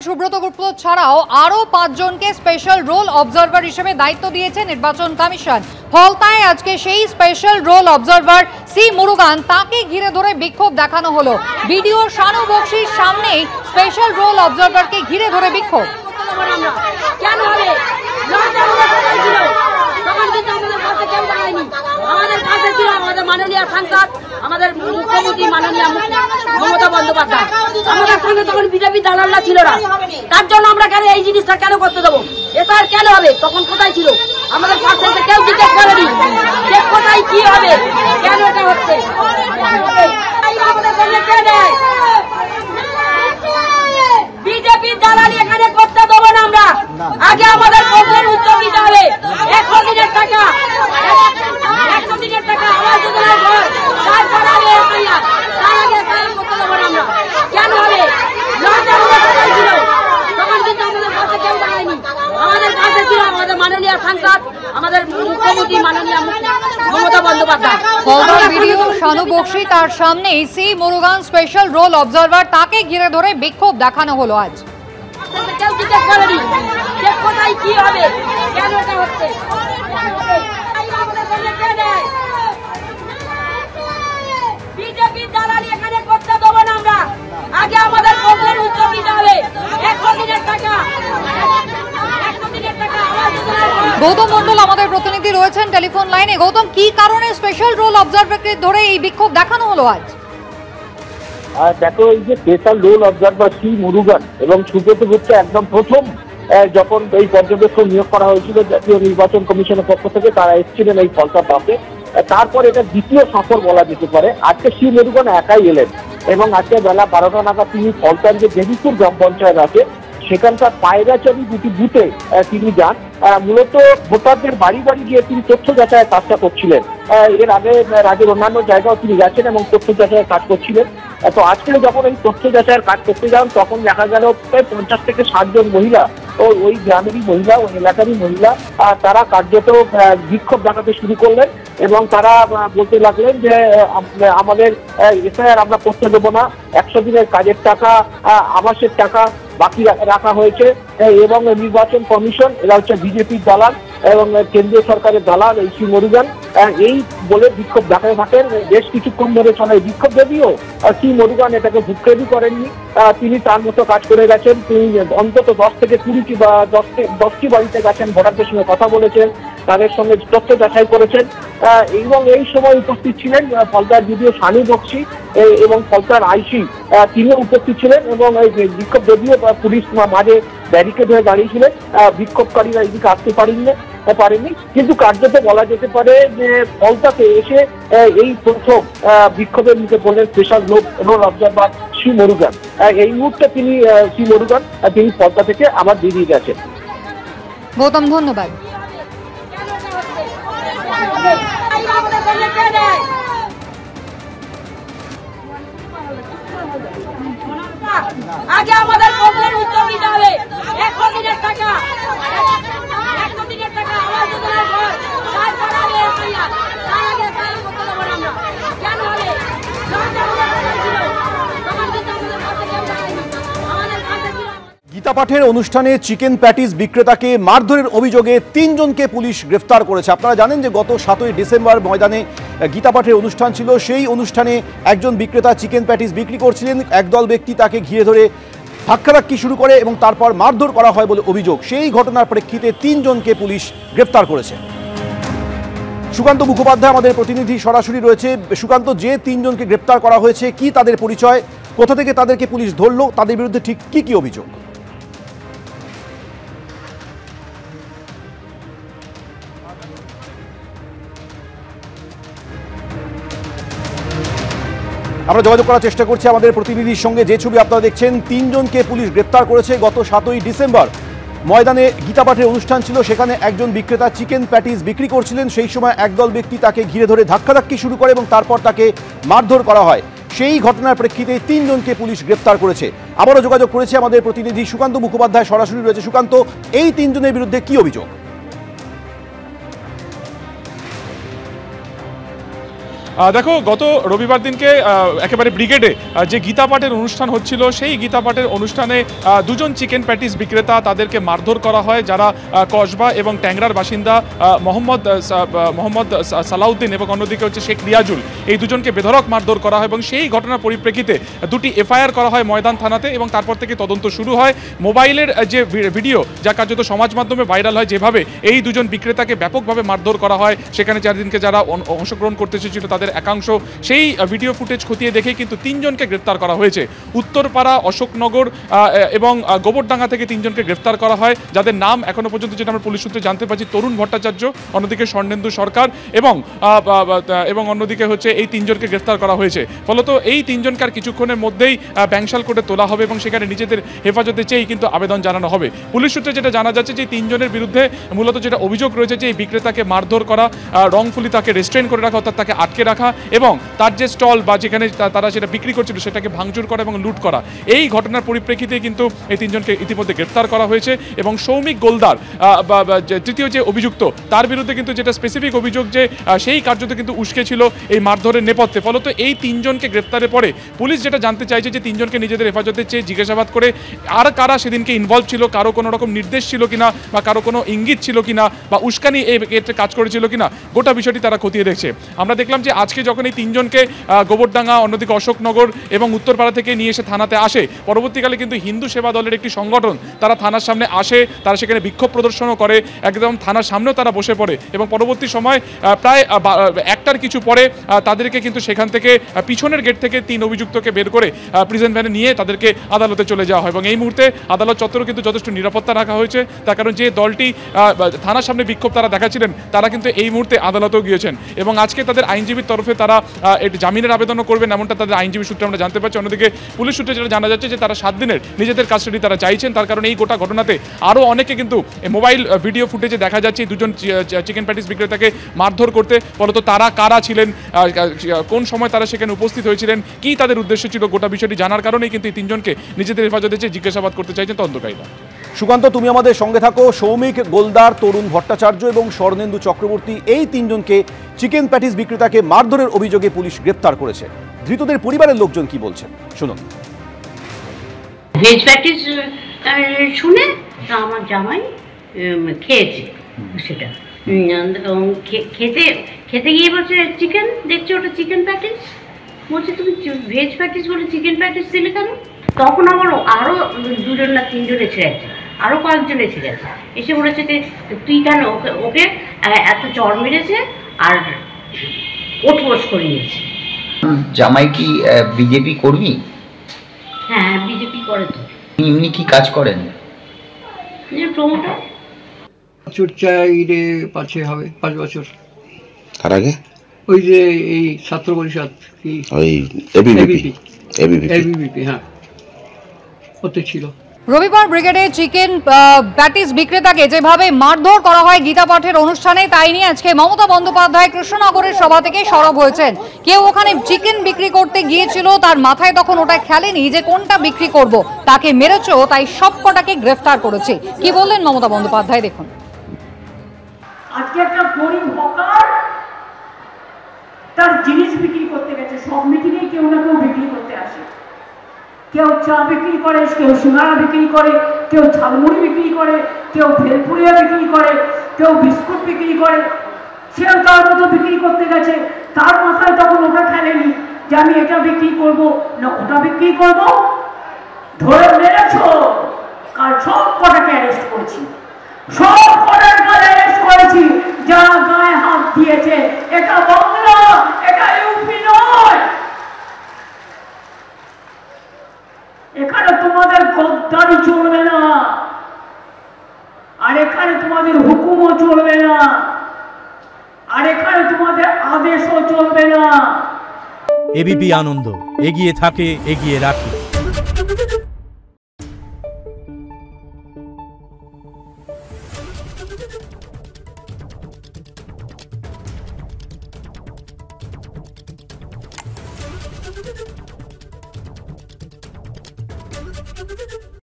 সুব্রত গুপ্ত ছাড়াও আরো 5 জনকে স্পেশাল রোল অবজারভার হিসেবে দায়িত্ব দিয়েছে নির্বাচন কমিশন। ফলতায় আজকে সেই special roll observer C Murugan, তাকে ঘিরে ধরে বিক্ষোভ দেখানো হলো। ভিডিও শানু বক্সির সামনে স্পেশাল রোল অবজারভারকে ঘিরে ধরে বিক্ষোভ। কেন হবে? আমাদের পাশে ছিল আমাদের মাননীয় সাংসদ, আমাদের মুখ্যমন্ত্রী মাননীয় মমতা বন্দ্যোপাধ্যায়। আমাদের সঙ্গে তখন বিজেপি দালালরা ছিল না, তার জন্য আমরা কেন এই জিনিসটা কেন করতে দেবো? এটা আর কেন হবে? তখন কোথায় ছিল? আমাদের পাশে কেউ জিজ্ঞেস করেনি যে কোথায় কি হবে, কেন এটা হচ্ছে। বিজেপির দালালি এখানে করতে দেবো না আমরা। আগে আমাদের প্রশ্নের উত্তর দিতে হবে। 100 দিনের টাকা, 100 দিনের টাকা আবাস যোজনার ঘর, তারপর আগে এসআইআর, তার আগে এসআইআর করতে দেবো না আমরা। কেন হবে? ছিল তখন কিন্তু আমাদের পাশে কেউ দাঁড়ায়নি। আমাদের পাশে ছিল আমাদের মাননীয় সাংসদ, আমাদের মুখ্যমন্ত্রী মাননীয় মমতা বন্দ্যোপাধ্যায়। ভিডিও শানু বক্সি, তার সামনে C Murugan special roll observer, তাকে ঘিরে ধরে বিক্ষোভ দেখানো হলো আজ। কেউ জিজ্ঞেস করেনি যে কোথায় কি হবে, কেন এটা হচ্ছে। বিজেপির দালালি এখানে করতে দেবো না আমরা। আগে আমাদের প্রশ্নের উত্তর দিতে হবে। 100 দিনের টাকা, 100 দিনের টাকা আবাস যোজনার ঘর। গৌতম মন্ডল আমাদের প্রতিনিধি রয়েছেন টেলিফোন লাইনে। গৌতম, কি কারণে স্পেশাল রোল অবজারভারকে ধরে এই বিক্ষোভ দেখানো হলো আজ? দেখো, এই যে special roll observer C Murugan এবং সুব্রত গুপ্ত একদম প্রথম যখন এই পর্যবেক্ষক নিয়োগ করা হয়েছিল জাতীয় নির্বাচন কমিশনের পক্ষ থেকে, তারা এসেছিলেন এই ফলতা পাবে। তারপর এটা দ্বিতীয় সফর বলা যেতে পারে। আজকে সি মুরুগান একাই এলেন এবং আজকে বেলা 12টা নাগাদ তিনি ফলতার যে দেবীপুর গ্রাম পঞ্চায়েত আছে সেখানকার পায়রাচারি দুটি বুথে তিনি যান। মূলত ভোটারদের বাড়ি বাড়ি গিয়ে তিনি তথ্য যাচাইয়ের কাজটা করছিলেন। এর আগে রাজ্যের অন্যান্য জায়গাও তিনি গেছেন এবং তথ্য যাচাইয়ের কাজ করছিলেন। তো আজকে যখন এই তথ্য যাচাইয়ের কাজ করতে যান তখন দেখা গেল প্রায় 50 থেকে 60 জন মহিলা, ওই গ্রামেরই মহিলা, ওই এলাকারই মহিলা, তারা কার্যত বিক্ষোভ দেখাতে শুরু করলেন এবং তারা বলতে লাগলেন যে আমাদের এসআইআর আমরা করতে দেবো না, 100 দিনের কাজের টাকা, আবাসের টাকা বাকি রাখা হয়েছে এবং নির্বাচন কমিশন, এরা হচ্ছে বিজেপির দালাল এবং কেন্দ্রীয় সরকারের দালাল এই সি মুরুগান, এই বলে বিক্ষোভ দেখাতে থাকেন। বেশ কিছুক্ষণ ধরে চলে বিক্ষোভ, যদিও সি মুরুগান এটাকে ভুক্রেবি করেননি। তিনি তার মতো কাজ করে গেছেন। তিনি অন্তত 10 থেকে 20টি বা 10টি বাড়িতে গেছেন, ভোটারদের সঙ্গে কথা বলেছেন, তাদের সঙ্গে তথ্য যাচাই করেছেন এবং এই সময় উপস্থিত ছিলেন ফলতার ভিডিও শানু বক্সি এবং ফলতার আইসি, তিনিও উপস্থিত ছিলেন এবং এই বিক্ষোভ, যদিও পুলিশ মাঝে ব্যারিকেড হয়ে দাঁড়িয়েছিলেন, বিক্ষোভকারীরা এদিকে আসতে পারেনি। কিন্তু কার্যত বলা যেতে পারে যে ফলতাতে এসে এই প্রথম বিক্ষোভের মুখে বললেন special roll observer C Murugan. এই মুহূর্তে তিনি সি মুরুগান তিনি ফলতা থেকে আবার বেরিয়ে গেছেন। গৌতম, ধন্যবাদ। আগে আমাদের প্রশ্নের উত্তর দিতে হবে। 100 দিনের টাকা, 100 দিনের টাকা আবাস যোজনার ঘর, তারপর আগে এসআইআর, তার আগে এসআইআর করতে দেবো না আমরা। কেন হবে? গীতা পাঠের অনুষ্ঠানে চিকেন প্যাটিস বিক্রেতাকে মারধরের অভিযোগে 3 জনকে পুলিশ গ্রেফতার করেছে। আপনারা জানেন যে গত 7ই ডিসেম্বর ময়দানে গীতা পাঠের অনুষ্ঠান ছিল। সেই অনুষ্ঠানে একজন বিক্রেতা চিকেন প্যাটিস বিক্রি করছিলেন, একদল ব্যক্তি তাকে ঘিরে ধরে ধাক্কাধাক্কি শুরু করে এবং তারপর মারধর করা হয় বলে অভিযোগ। সেই ঘটনার প্রেক্ষিতে 3 জনকে পুলিশ গ্রেফতার করেছে। সুকান্ত মুখোপাধ্যায় আমাদের প্রতিনিধি সরাসরি রয়েছে। সুকান্ত, যে 3 জনকে গ্রেফতার করা হয়েছে, কি তাদের পরিচয়, কোথা থেকে তাদেরকে পুলিশ ধরলো, তাদের বিরুদ্ধে ঠিক কি কি অভিযোগ? আমরা যোগাযোগ করার চেষ্টা করছি আমাদের প্রতিনিধির সঙ্গে। যে ছবি আপনারা দেখছেন, 3 জনকে পুলিশ গ্রেপ্তার করেছে। গত 7ই ডিসেম্বর ময়দানে গীতা পাঠের অনুষ্ঠান ছিল, সেখানে একজন বিক্রেতা চিকেন প্যাটিস বিক্রি করছিলেন। সেই সময় একদল ব্যক্তি তাকে ঘিরে ধরে ধাক্কাধাক্কি শুরু করে এবং তারপর তাকে মারধর করা হয়। সেই ঘটনার প্রেক্ষিতে 3 জনকে পুলিশ গ্রেপ্তার করেছে। আবারও যোগাযোগ করেছে আমাদের প্রতিনিধি সুকান্ত মুখোপাধ্যায়, সরাসরি রয়েছে। সুকান্ত, এই 3 জনের বিরুদ্ধে কি অভিযোগ? দেখো, গত রবিবার দিনকে একেবারে ব্রিগেডে যে গীতা পাঠের অনুষ্ঠান হচ্ছিল, সেই গীতা পাঠের অনুষ্ঠানে দুজন চিকেন প্যাটিস বিক্রেতা তাদেরকে মারধর করা হয়, যারা কসবা এবং ট্যাংরার বাসিন্দা মোহাম্মদ সালাউদ্দিন এবং অন্যদিকে হচ্ছে শেখ রিয়াজুল, এই দুজনকে বেধড়ক মারধর করা হয় এবং সেই ঘটনার পরিপ্রেক্ষিতে দুটি এফআইআর করা হয় ময়দান থানাতে এবং তারপর থেকে তদন্ত শুরু হয়। মোবাইলের যে ভিডিও যা কার্যত সমাজ মাধ্যমে ভাইরাল হয়, যেভাবে এই দুজন বিক্রেতাকে ব্যাপকভাবে মারধর করা হয়, সেখানে চারদিনকে যারা অংশগ্রহণ করতে এসেছিল তাদের একাংশ সেই ভিডিও ফুটেজ খতিয়ে দেখে কিন্তু 3 জনকে গ্রেফতার করা হয়েছে। উত্তরপাড়া, অশোকনগর এবং গোবরডাঙ্গা থেকে 3 জনকে গ্রেফতার করা হয়, যাদের নাম এখনো পর্যন্ত যেটা আমরা পুলিশ সূত্রে জানতে পারছি তরুণ ভট্টাচার্য, অন্যদিকে স্বর্ণেন্দু সরকার এবং অন্যদিকে হচ্ছে এই 3 জনকে গ্রেফতার করা হয়েছে। ফলত এই 3 জনকে আর কিছুক্ষণের মধ্যেই ব্যাংশাল কোর্টে তোলা হবে এবং সেখানে নিজেদের হেফাজতে চেয়েই কিন্তু আবেদন জানানো হবে। পুলিশ সূত্রে যেটা জানা যাচ্ছে যে 3 জনের বিরুদ্ধে মূলত যেটা অভিযোগ রয়েছে যে এই বিক্রেতাকে মারধর করা, রংফুলি তাকে রেস্ট্রেন করে রাখা, অর্থাৎ তাকে আটকে রাখা এবং তার যে স্টল বা যেখানে তারা সেটা বিক্রি করছিল সেটাকে ভাঙচুর করা এবং লুট করা। এই ঘটনার পরিপ্রেক্ষিতে কিন্তু এই 3 জনকে ইতিমধ্যে গ্রেফতার করা হয়েছে এবং সৌমিক গোলদার তৃতীয় যে অভিযুক্ত, তার বিরুদ্ধে কিন্তু যেটা স্পেসিফিক অভিযোগ যে সেই কার্যত কিন্তু উস্কে ছিল এই মারধরের নেপথ্যে। ফলত এই 3 জনকে গ্রেফতারের পরে পুলিশ যেটা জানতে চাইছে যে 3 জনকে নিজেদের হেফাজতে চেয়ে জিজ্ঞাসাবাদ করে আর কারা সেদিনকে ইনভলভ ছিল, কারো কোনো রকম নির্দেশ ছিল কিনা বা কারো কোনো ইঙ্গিত ছিল কিনা বা উস্কানি এই ক্ষেত্রে কাজ করেছিল কিনা, গোটা বিষয়টি তারা খতিয়ে দেখছে। আমরা দেখলাম যে আজকে যখন এই 3 জনকে গোবরডাঙ্গা, অন্যদিকে অশোকনগর এবং উত্তরপাড়া থেকে নিয়ে এসে থানাতে আসে, পরবর্তীকালে কিন্তু হিন্দু সেবা দলের একটি সংগঠন তারা থানার সামনে আসে, তারা সেখানে বিক্ষোভ প্রদর্শনও করে, একদম থানার সামনেও তারা বসে পড়ে এবং পরবর্তী সময় প্রায় 1টার কিছু পরে তাদেরকে কিন্তু সেখান থেকে পিছনের গেট থেকে 3 অভিযুক্তকে বের করে প্রিজন ভ্যানে নিয়ে তাদেরকে আদালতে চলে যাওয়া হয় এবং এই মুহূর্তে আদালত চত্বরে কিন্তু যথেষ্ট নিরাপত্তা রাখা হয়েছে, তার কারণ যে দলটি থানার সামনে বিক্ষোভ তারা দেখাচ্ছিলেন তারা কিন্তু এই মুহূর্তে আদালতেও গিয়েছেন এবং আজকে তাদের আইনজীবীর তরফে তারা একটি জামিনের আবেদনও করবেন, এমনটা তাদের আইনজীবী সূত্রে আমরা জানতে পারছি। অন্যদিকে পুলিশ সূত্রে যেটা জানা যাচ্ছে যে তারা 7 দিনের নিজেদের কাস্টাডি তারা চাইছেন, তার কারণ এই গোটা ঘটনাতে আরও অনেকে কিন্তু মোবাইল ভিডিও ফুটেজে দেখা যাচ্ছে দুজন চিকেন প্যাটিস বিক্রেতাকে মারধর করতে। ফলত তারা কারা ছিলেন, কোন সময় তারা সেখানে উপস্থিত হয়েছিলেন, কি তাদের উদ্দেশ্য ছিল, গোটা বিষয়টি জানার কারণেই কিন্তু এই 3 জনকে নিজেদের হেফাজতে চেয়ে জিজ্ঞাসাবাদ করতে চাইছেন তদন্তকারীরা। সুকান্ত, তুমি আমাদের সঙ্গে থাকো। সৌমিক গোলদার, তরুণ ভট্টাচার্য এবং স্বর্ণেন্দু চক্রবর্তী, এই 3 জনকে চিকেন প্যাটিস বিক্রেতাকে মারধরের অভিযোগে পুলিশ গ্রেপ্তার করেছে। ধৃতদের পরিবারের লোকজন কি বলছেন শুনুন। ভেজ প্যাটিস শুনে আমার জামাই খেয়েছে, সেটা খেতে গিয়ে বলছে চিকেন, দেখছি ওটা চিকেন প্যাটিস, বলছে তুমি ভেজ প্যাটিস বলে চিকেন প্যাটিস দিলে কেন? তখন আমার আরও 2 না 3 জন এসে গেছে, আরও কয়েকজন এসে গেছে, এসে বলেছে যে তুই কেন ওকে এত চড় মেরেছে আর ওঠবোস করে নিয়েছে। জামাই কি বিজেপি কর্মী? হ্যাঁ, বিজেপি করে। তো এমনি কি কাজ করেন? প্রমোটার। চুরচাইরে পাচ্ছে হবে 5 বছর। তার আগে ওই যে এই ছাত্র পরিষদ কি ওই এবিভিপি হ্যাঁ ওতে ছিল। রবিবার ব্রিগেডে চিকেন প্যাটিস বিক্রেতাকে যেভাবে মারধর করা হয় গীতা পাঠের অনুষ্ঠানে, তাই নিয়ে আজকে মমতা বন্দ্যোপাধ্যায় কৃষ্ণনগরের সভা থেকে সরব হয়েছেন। কেউ ওখানে চিকেন বিক্রি করতে গিয়েছিল, তার মাথায় তখন ওটা খেলেনি যে কোনটা বিক্রি করব, তাকে মেরেছ, তাই সব কটাকে গ্রেফতার করেছে। কি বললেন মমতা বন্দ্যোপাধ্যায় দেখুন। আজকে একটা গরিব হকার তার জিনিস বিক্রি করতে গেছে, সব মিটিংয়ে কেউ না কেউ বিক্রি করতে আসে, কেউ চা বিক্রি করে, কেউ সিঙ্গারা বিক্রি করে, কেউ ঝালমুড়ি বিক্রি করে, কেউ ভেলপুরিয়া বিক্রি করে, কেউ বিস্কুট বিক্রি করে, সেও তার মতো বিক্রি করতে গেছে। তার মাথায় তখন ওটা খেলেনি যে আমি এটা বিক্রি করব না ওটা বিক্রি করব, ধরে মেরেছ। কাল সব কটাকে অ্যারেস্ট করেছি, সব কটাকে অ্যারেস্ট করেছি যারা গায়ে হাত দিয়েছে। এটা বাংলা, এটা ইউপি নয়। এখানে তোমাদের গদ্দারি চলবে না, আর এখানে তোমাদের হুকুমও চলবে না, আর এখানে তোমাদের আদেশও চলবে না। এবিপি আনন্দ, এগিয়ে থাকে, এগিয়ে রাখে।